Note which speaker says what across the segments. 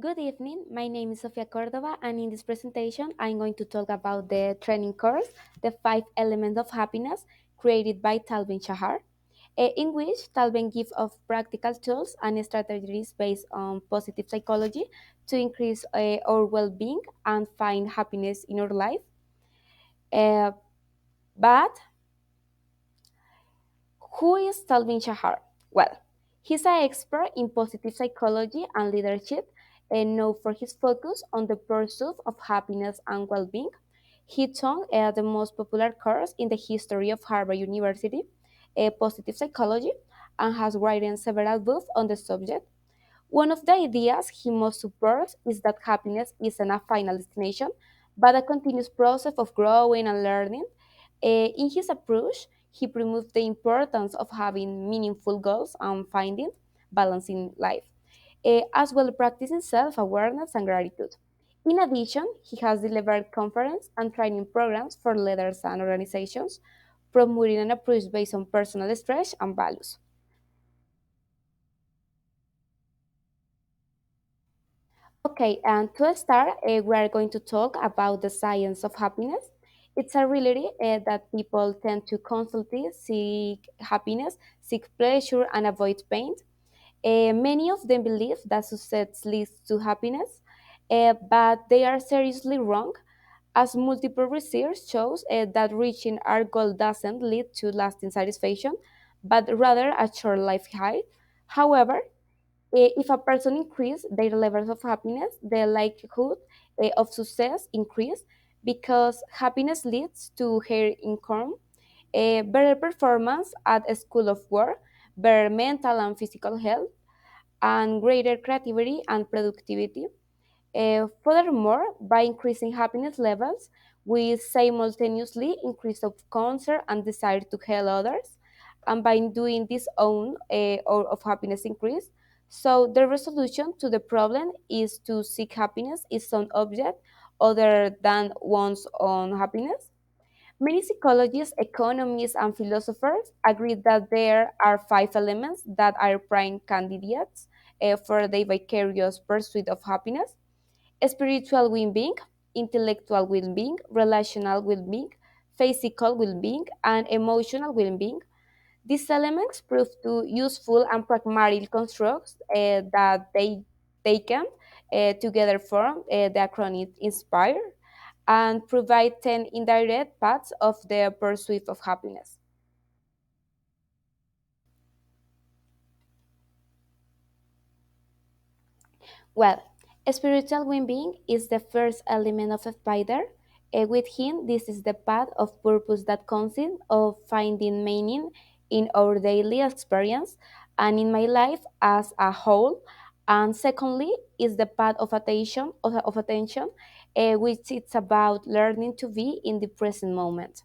Speaker 1: Good evening. My name is Sofia Cordova, and in this presentation, I'm going to talk about the training course, The Five Elements of Happiness, created by Talvin Shahar, in which Talvin gives of practical tools and strategies based on positive psychology to increase our well-being and find happiness in our life. Uh, but Who is Talvin Shahar? Well, he's an expert in positive psychology and leadership and known for his focus on the pursuit of happiness and well being. He taught the most popular course in the history of Harvard University, positive psychology, and has written several books on the subject. One of the ideas he most supports is that happiness isn't a final destination, but a continuous process of growing and learning. In his approach, he promotes the importance of having meaningful goals and finding balance in life, as well as practicing self awareness and gratitude. In addition, he has delivered conference and training programs for leaders and organizations, promoting an approach based on personal strengths and values. Okay, and to start, we are going to talk about the science of happiness. It's a reality that people tend to constantly seek happiness, seek pleasure, and avoid pain. Many of them believe that success leads to happiness, but they are seriously wrong, as multiple research shows that reaching our goal doesn't lead to lasting satisfaction, but rather a short life high. However, if a person increase their levels of happiness, the likelihood of success increase because happiness leads to higher income, better performance at a school of work, better mental and physical health, and greater creativity and productivity. Furthermore, by increasing happiness levels, we simultaneously increase of concern and desire to help others. And by doing this own or of happiness increase, so the resolution to the problem is to seek happiness is some object other than one's own happiness. Many psychologists, economists, and philosophers agree that there are five elements that are prime candidates for the vicarious pursuit of happiness: spiritual well-being, intellectual well-being, relational well-being, physical well-being, and emotional well-being. These elements prove to useful and pragmatic constructs that they taken together form the acronym INSPIRE and provide 10 indirect paths of the pursuit of happiness. Well, spiritual well-being is the first element of a spider. With him, this is the path of purpose that consists of finding meaning in our daily experience and in my life as a whole. And secondly, is the path of attention, which it's about learning to be in the present moment.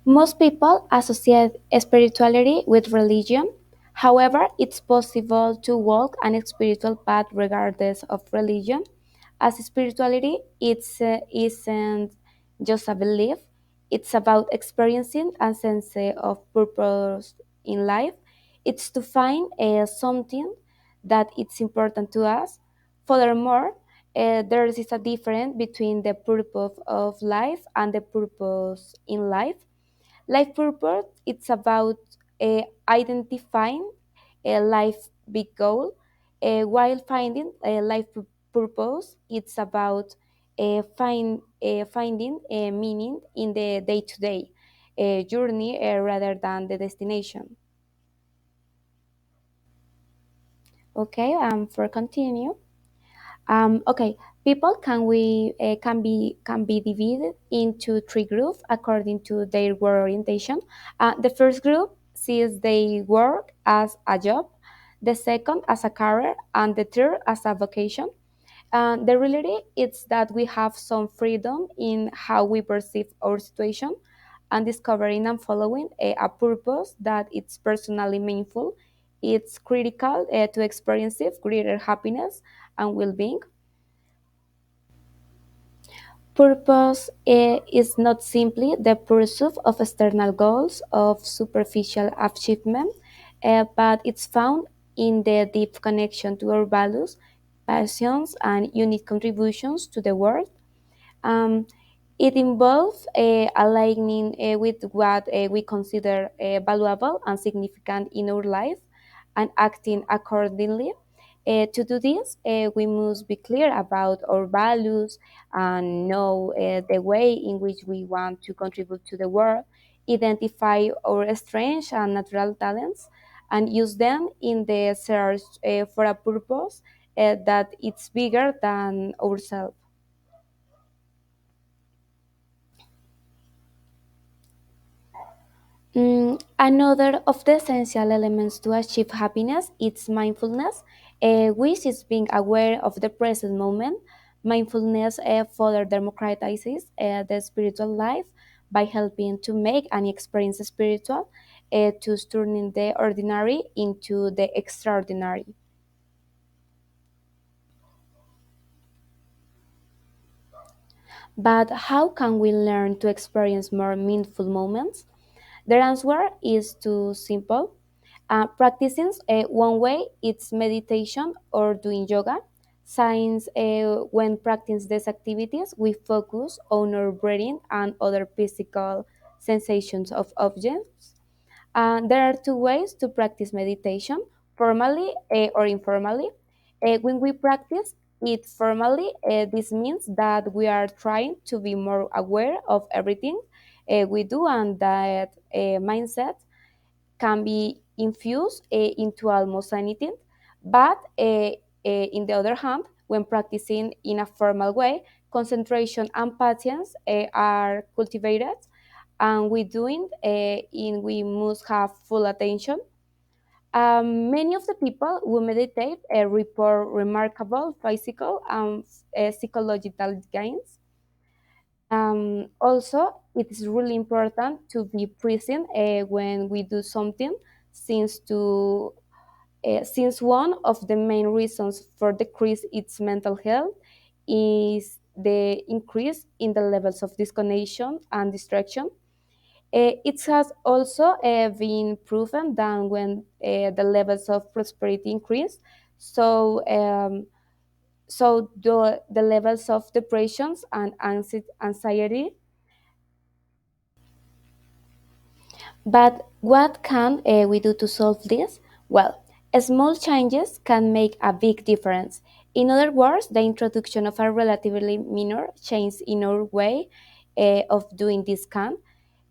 Speaker 1: Most people associate spirituality with religion. However, it's possible to walk an spiritual path regardless of religion, as spirituality isn't just a belief, it's about experiencing a sense of purpose in life. It's to find something that it's important to us. Furthermore, there is a difference between the purpose of life and the purpose in life. Life purpose, it's about identifying a life big goal, while finding a purpose, it's about finding a meaning in the day-to-day journey rather than the destination. Okay, for continue. Okay, people can be divided into three groups according to their work orientation. The first group sees their work as a job, the second as a career, and the third as a vocation. The reality is that we have some freedom in how we perceive our situation, and discovering and following a purpose that it's personally meaningful. It's critical to experiencing greater happiness and well-being. Purpose is not simply the pursuit of external goals of superficial achievement, but it's found in the deep connection to our values, passions, and unique contributions to the world. Um, it involves aligning with what we consider valuable and significant in our life and acting accordingly. To do this, we must be clear about our values and know the way in which we want to contribute to the world, identify our strengths and natural talents, and use them in the search for a purpose that it's bigger than ourselves. Another of the essential elements to achieve happiness is mindfulness, which is being aware of the present moment. Mindfulness further democratizes the spiritual life by helping to make any experience spiritual, to turning the ordinary into the extraordinary. But how can we learn to experience more meaningful moments? The answer is too simple. Practicing one way it's meditation or doing yoga. Since when practicing these activities, we focus on our breathing and other physical sensations of objects. There are two ways to practice meditation, formally or informally. When we practice it formally, this means that we are trying to be more aware of everything we do, and that mindset can be infused into almost anything. But in the other hand, when practicing in a formal way, concentration and patience are cultivated, and we doing in we must have full attention. Many of the people who meditate report remarkable physical and psychological gains. Also, it is really important to be present when we do something, since to since one of the main reasons for decrease its mental health is the increase in the levels of disconnection and distraction. It has also been proven that when the levels of prosperity increase, so the levels of depressions and anxiety. But what can we do to solve this? Well, small changes can make a big difference. In other words, the introduction of a relatively minor change in our way of doing this can,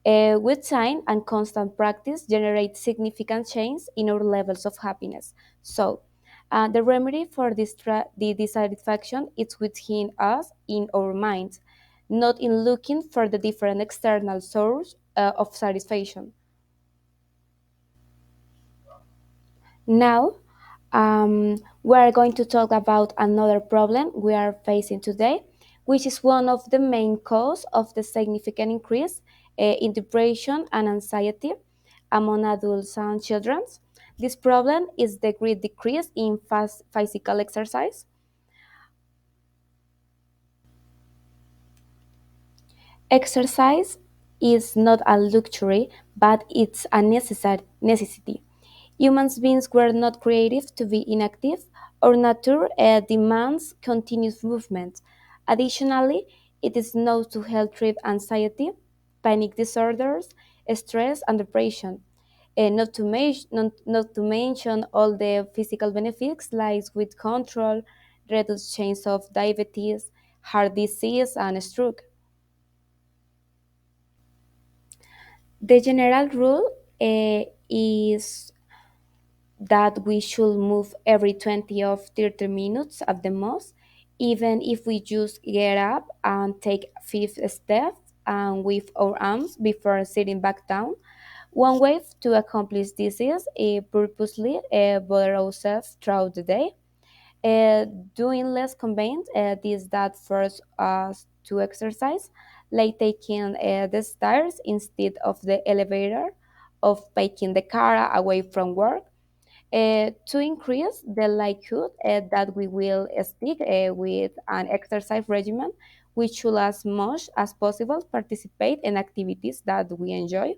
Speaker 1: with time and constant practice, generate significant change in our levels of happiness. So, the remedy for the dissatisfaction is within us, in our minds, not in looking for the different external source of satisfaction. Now, we are going to talk about another problem we are facing today, which is one of the main cause of the significant increase in depression and anxiety among adults and children. This problem is the great decrease in fast physical exercise. Exercise is not a luxury, but it's a necessity. Human beings were not created to be inactive. Our nature demands continuous movement. Additionally, it is known to help treat anxiety, panic disorders, stress, and depression. Not to mention all the physical benefits like with control, reduced chance of diabetes, heart disease, and stroke. The general rule is that we should move every 20 or 30 minutes at the most, even if we just get up and take 5 steps and with our arms before sitting back down. One way to accomplish this is purposely bother ourselves throughout the day. Uh, Doing less combined, this that force us to exercise, like taking the stairs instead of the elevator, of taking the car away from work, to increase the likelihood that we will stick with an exercise regimen. We should, as much as possible, participate in activities that we enjoy.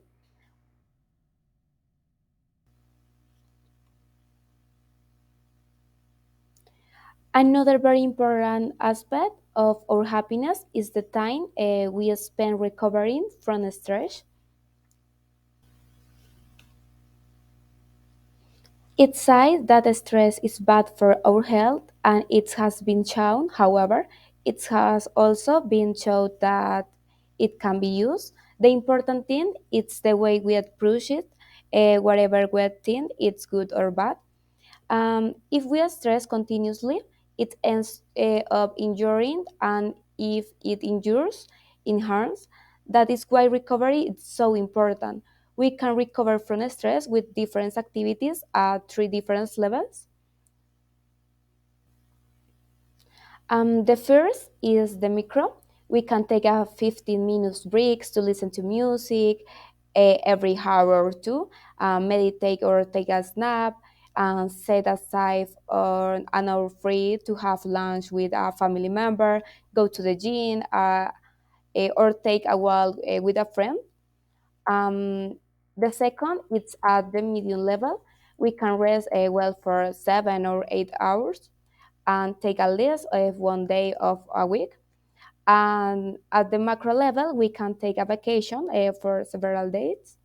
Speaker 1: Another very important aspect of our happiness is the time we spend recovering from stress. It's said that stress is bad for our health, and it has been shown. However, it has also been shown that it can be used. The important thing is the way we approach it, whatever we think it's good or bad. If we stress continuously, it ends up injuring, and if it injures, it harms. That is why recovery is so important. We can recover from stress with different activities at three different levels. The first is the micro. We can take a 15 minutes breaks to listen to music every hour or two, meditate or take a snap, and set aside an hour free to have lunch with a family member, go to the gym, or take a walk with a friend. Um, the second, it's at the medium level. We can rest well for 7 or 8 hours and take a list of one day of a week. And at the macro level, we can take a vacation for several days.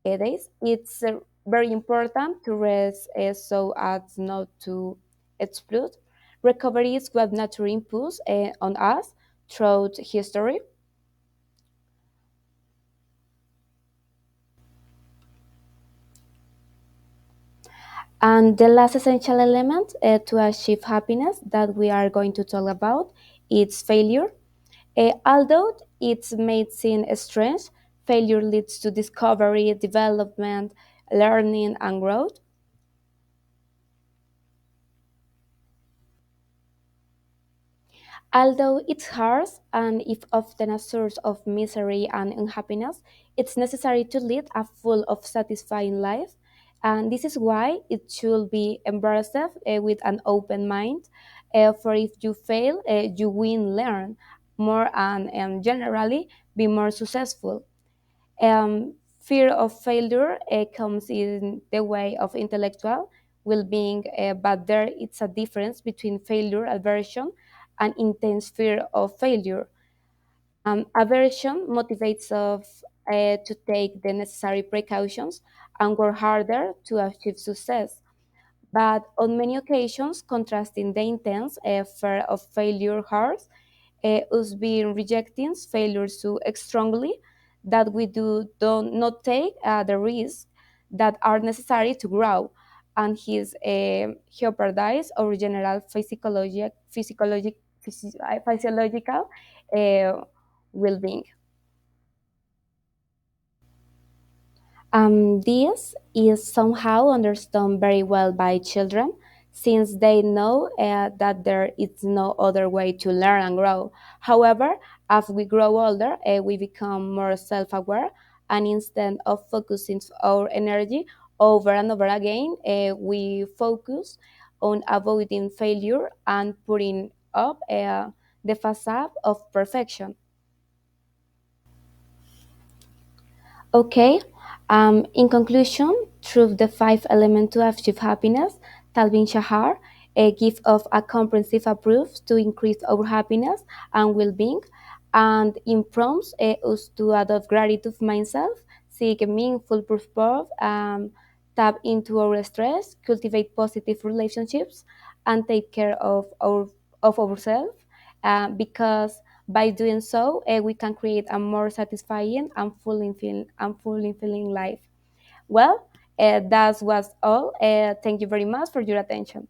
Speaker 1: It's very important to rest so as not to explode. Recovery is what nature imposed on us throughout history. And the last essential element to achieve happiness that we are going to talk about is failure. Although it may seem strange, failure leads to discovery, development, learning, and growth. Although it's hard and if often a source of misery and unhappiness, it's necessary to lead a full of satisfying life. And this is why it should be embraced with an open mind. For if you fail, you will learn more and generally be more successful. Fear of failure comes in the way of intellectual well-being, but there is a difference between failure aversion and intense fear of failure. Aversion motivates us to take the necessary precautions and work harder to achieve success. But on many occasions, contrasting the intense fear of failure hurts us being rejecting failures so strongly that we do not take the risks that are necessary to grow and his jeopardize our general physiological uh, well-being. This is somehow understood very well by children since they know that there is no other way to learn and grow. However, as we grow older, we become more self aware, and instead of focusing our energy over and over again, we focus on avoiding failure and putting up the facade of perfection. Okay, in conclusion, through the five elements to achieve happiness, Talvin Shahar gives us a comprehensive approach to increase our happiness and well-being, and improves us to adopt gratitude mindset, seek meaningful purpose, tap into our stress, cultivate positive relationships, and take care of ourselves, because by doing so, we can create a more satisfying and fulfilling life. Well, that was all. Thank you very much for your attention.